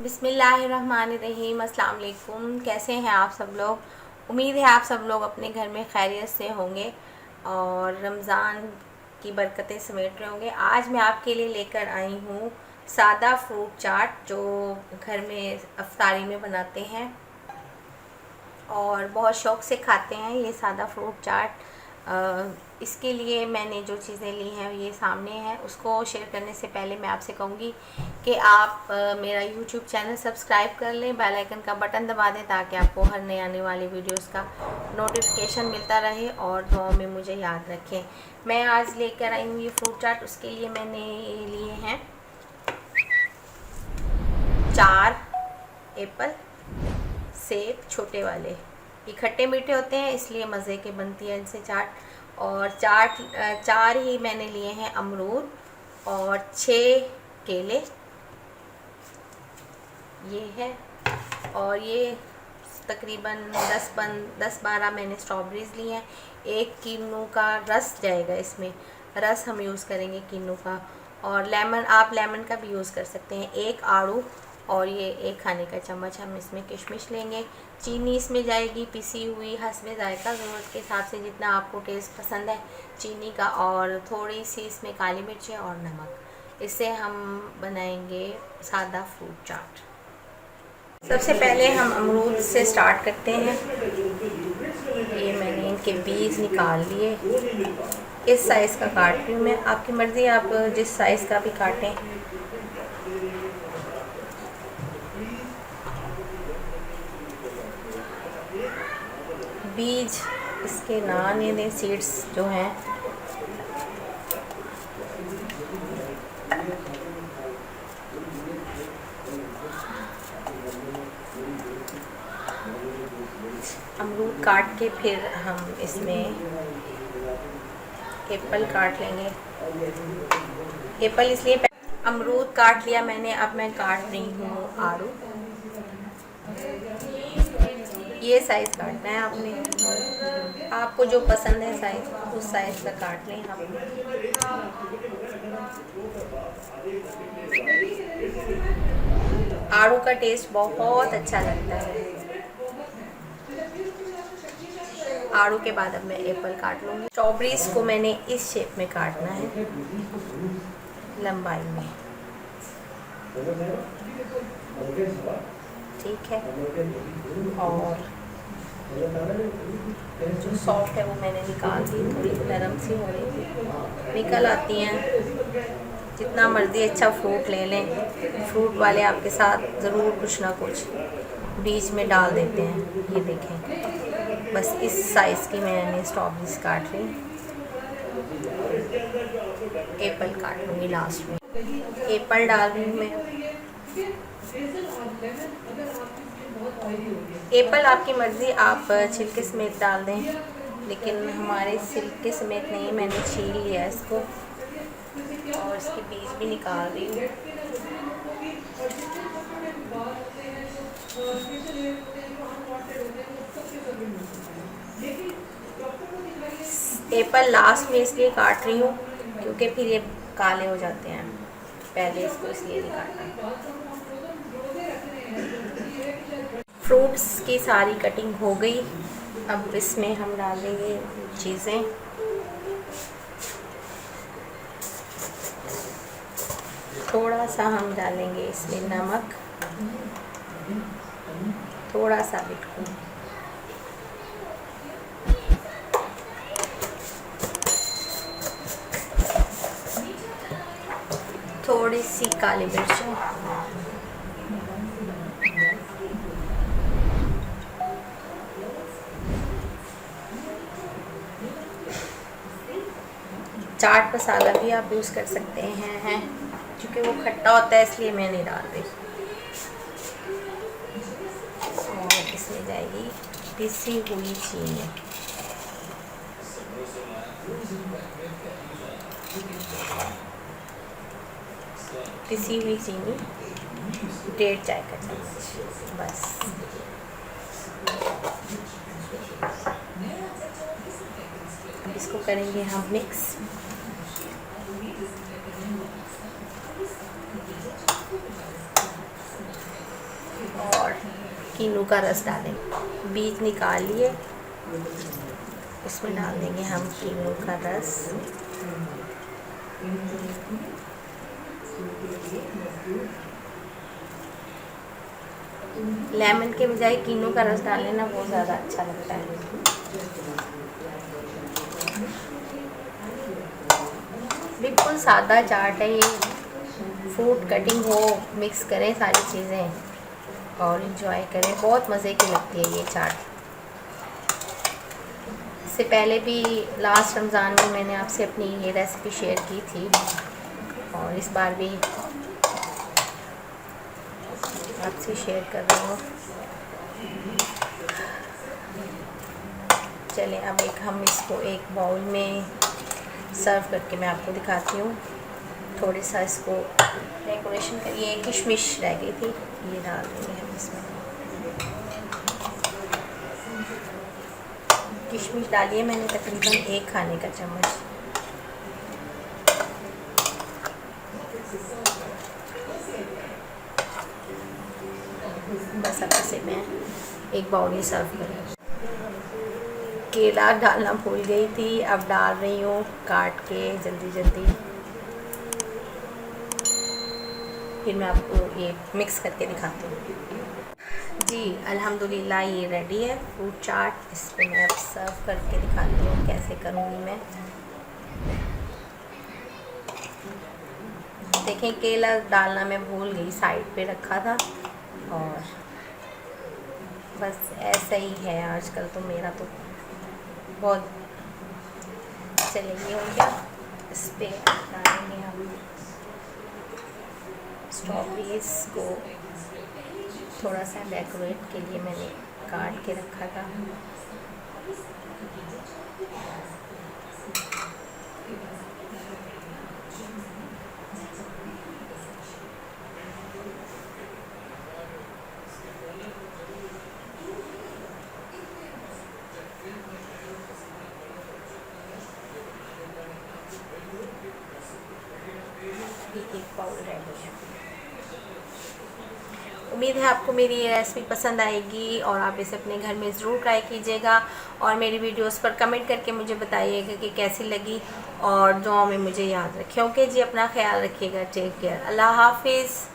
बिस्मिल्लाहिर्रहमानिर्रहीम। अस्सलाम वालेकुम। कैसे हैं आप सब लोग? उम्मीद है आप सब लोग अपने घर में खैरियत से होंगे और रमज़ान की बरकतें समेट रहे होंगे। आज मैं आपके लिए लेकर आई हूँ सादा फ्रूट चाट, जो घर में अफ्तारी में बनाते हैं और बहुत शौक़ से खाते हैं ये सादा फ्रूट चाट। इसके लिए मैंने जो चीज़ें ली हैं ये सामने है। उसको शेयर करने से पहले मैं आपसे कहूँगी कि आप मेरा YouTube चैनल सब्सक्राइब कर लें, बेल आइकन का बटन दबा दें ताकि आपको हर नए आने वाली वीडियोस का नोटिफिकेशन मिलता रहे और दुआ में मुझे याद रखें। मैं आज लेकर आई हूँ ये फ्रूट चाट। उसके लिए मैंने लिए हैं 4 एप्पल, सेब छोटे वाले। ये खट्टे मीठे होते हैं इसलिए मज़े के बनती है इनसे चाट। और 4 ही मैंने लिए हैं अमरूद और 6 केले ये है। और ये तकरीबन 10-12 मैंने स्ट्रॉबेरीज़ ली हैं। 1 किन्नू का रस जाएगा इसमें, रस हम यूज़ करेंगे किन्नू का। और लेमन, आप लेमन का भी यूज़ कर सकते हैं। 1 आड़ू और ये 1 खाने का चम्मच हम इसमें किशमिश लेंगे। चीनी इसमें जाएगी पिसी हुई, हस्बे जायका, ज़रूरत के हिसाब से जितना आपको टेस्ट पसंद है चीनी का। और थोड़ी सी इसमें काली मिर्च और नमक। इससे हम बनाएंगे सादा फ्रूट चाट। सबसे पहले हम अमरूद से स्टार्ट करते हैं। ये मैंने इनके बीज निकाल लिए। इस साइज़ का काट रही हूँ मैं, आपकी मर्ज़ी, आप जिस साइज़ का भी काटें। बीज इसके ना आने दें, सीड्स जो हैं। अमरूद काट के फिर हम इसमें एप्पल काट लेंगे। एप्पल इसलिए अमरूद काट लिया मैंने, अब मैं काट रही हूँ आड़ू। ये साइज़ काटना है आपने, आपको जो पसंद है साइज़ उस साइज़ का काट लें आप। आड़ू का टेस्ट बहुत अच्छा लगता है। आड़ू के बाद अब मैं एप्पल काट लूँगी। स्ट्रॉबेरीज को मैंने इस शेप में काटना है, लंबाई में, ठीक है। और जो सॉफ्ट है वो मैंने निकाल दी, थोड़ी नरम सी हो रही थी, निकल आती हैं। जितना मर्ज़ी अच्छा फ्रूट ले लें, फ्रूट वाले आपके साथ ज़रूर कुछ ना कुछ बीच में डाल देते हैं। ये देखें, बस इस साइज़ की मैंने स्ट्रॉबेरीज काट ली। एप्पल काट लूँगी लास्ट में। एप्पल डाल रही हूँ मैं। एप्पल आपकी मर्ज़ी, आप छिलके समेत डाल दें, लेकिन हमारे छिलके समेत नहीं, मैंने छील लिया इसको और इसके बीज भी निकाल रही हूँ। एप्पल लास्ट में इसलिए काट रही हूँ क्योंकि फिर ये काले हो जाते हैं, पहले इसको इसलिए नहीं काटना। फ्रूट्स की सारी कटिंग हो गई। अब इसमें हम डालेंगे चीज़ें। थोड़ा सा हम डालेंगे इसमें नमक, थोड़ा सा बिल्कुल, थोड़ी सी काली मिर्च, चाट मसाला भी आप यूज़ कर सकते हैं, क्योंकि वो खट्टा होता है इसलिए मैं नहीं डाल रही। और इसमें जाएगी पिसी हुई चीनी, पिसी हुई चीनी 1.5 चाय का चम्मच, बस। अब इसको करेंगे हम मिक्स। कीनू का रस डालें, बीज निकाल लिए, इसमें डाल देंगे हम कीनू का रस। लेमन के बजाय कीनू का रस डालें ना, वो ज़्यादा अच्छा लगता है। बिल्कुल सादा चाट है ये, फ्रूट कटिंग हो, मिक्स करें सारी चीज़ें और इंजॉय करें। बहुत मज़े की लगती है ये चाट। इससे पहले भी लास्ट रमज़ान में मैंने आपसे अपनी ये रेसिपी शेयर की थी और इस बार भी आपसे शेयर कर रही हूँ। चलें अब हम इसको एक बाउल में सर्व करके मैं आपको दिखाती हूँ। थोड़ी सा इसको डेकोरेशन करिए, किशमिश रह गई थी, ये डाल देंगे हम इसमें। किशमिश डालिए मैंने तकरीबन 1 खाने का चम्मच। बस अब इसे मैं एक बाउल में सर्व करूँ। केला डालना भूल गई थी, अब डाल रही हूँ काट के जल्दी जल्दी। फिर मैं आपको ये मिक्स करके दिखाती हूँ। जी अल्हम्दुलिल्लाह ये रेडी है फ्रूट चाट। इस पर मैं अब सर्व करके दिखाती हूँ कैसे करूँगी मैं। देखें केला डालना मैं भूल गई, साइड पे रखा था और बस ऐसा ही है आजकल तो मेरा तो बहुत। चलिए ये हो गया, इस पर डालेंगे हम स्ट्रॉबेरीज को। थोड़ा सा डेकोरेट के लिए मैंने काट के रखा था। एक बाउल रेडी है। उम्मीद है आपको मेरी ये रेसिपी पसंद आएगी और आप इसे अपने घर में ज़रूर ट्राई कीजिएगा और मेरी वीडियोस पर कमेंट करके मुझे बताइएगा कि कैसी लगी और दुआओं में मुझे याद रखें। ओके जी, अपना ख्याल रखिएगा। Take care. अल्लाह हाफिज़।